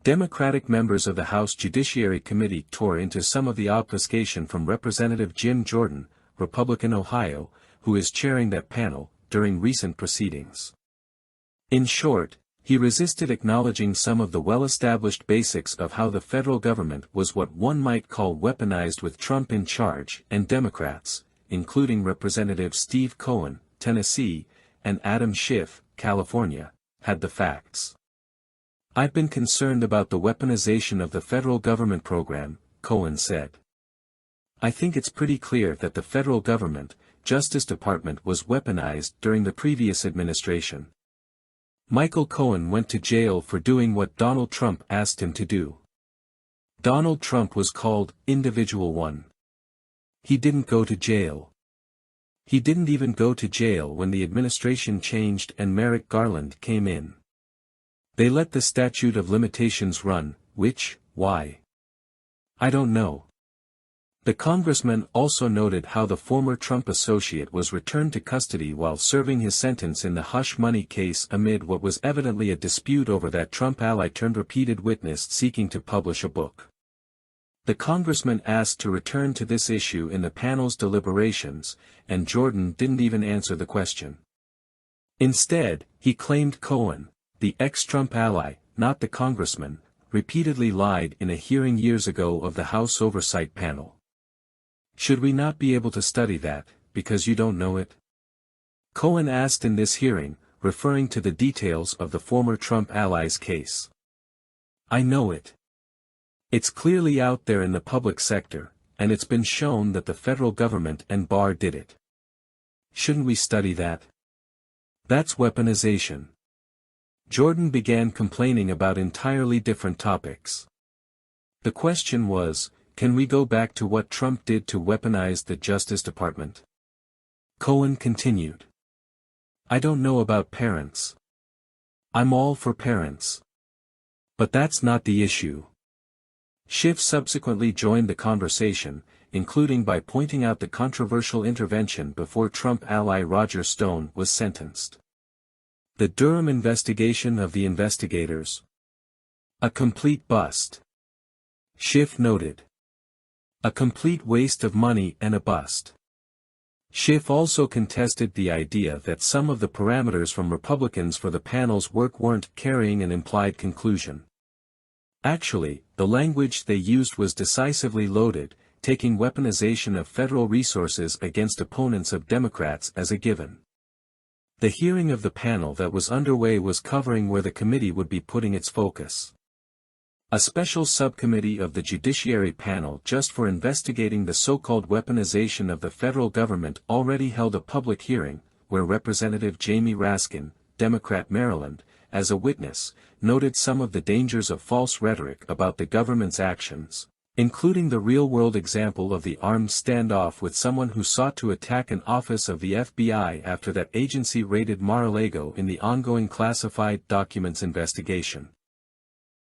Democratic members of the House Judiciary Committee tore into some of the obfuscation from Representative Jim Jordan, Republican Ohio, who is chairing that panel, during recent proceedings. In short, he resisted acknowledging some of the well-established basics of how the federal government was what one might call weaponized with Trump in charge, and Democrats, including Representative Steve Cohen, Tennessee, and Adam Schiff, California, had the facts. "I've been concerned about the weaponization of the federal government program," Cohen said. "I think it's pretty clear that the federal government, Justice Department was weaponized during the previous administration. Michael Cohen went to jail for doing what Donald Trump asked him to do. Donald Trump was called Individual 1. He didn't go to jail. He didn't even go to jail when the administration changed and Merrick Garland came in. They let the statute of limitations run, why? I don't know." The congressman also noted how the former Trump associate was returned to custody while serving his sentence in the hush money case amid what was evidently a dispute over that Trump ally turned repeated witness seeking to publish a book. The congressman asked to return to this issue in the panel's deliberations, and Jordan didn't even answer the question. Instead, he claimed Cohen, the ex-Trump ally, not the congressman, repeatedly lied in a hearing years ago of the House Oversight Panel. "Should we not be able to study that, because you don't know it?" Cohen asked in this hearing, referring to the details of the former Trump ally's case. "I know it. It's clearly out there in the public sector, and it's been shown that the federal government and Barr did it. Shouldn't we study that? That's weaponization." Jordan began complaining about entirely different topics. The question was, can we go back to what Trump did to weaponize the Justice Department? Cohen continued. "I don't know about parents. I'm all for parents. But that's not the issue." Schiff subsequently joined the conversation, including by pointing out the controversial intervention before Trump ally Roger Stone was sentenced. The Durham investigation of the investigators. "A complete bust," Schiff noted. "A complete waste of money and a bust." Schiff also contested the idea that some of the parameters from Republicans for the panel's work weren't carrying an implied conclusion. Actually, the language they used was decisively loaded, taking weaponization of federal resources against opponents of Democrats as a given. The hearing of the panel that was underway was covering where the committee would be putting its focus. A special subcommittee of the Judiciary Panel just for investigating the so-called weaponization of the federal government already held a public hearing, where Representative Jamie Raskin, Democrat Maryland, as a witness, noted some of the dangers of false rhetoric about the government's actions, including the real-world example of the armed standoff with someone who sought to attack an office of the FBI after that agency raided Mar-a-Lago in the ongoing classified documents investigation.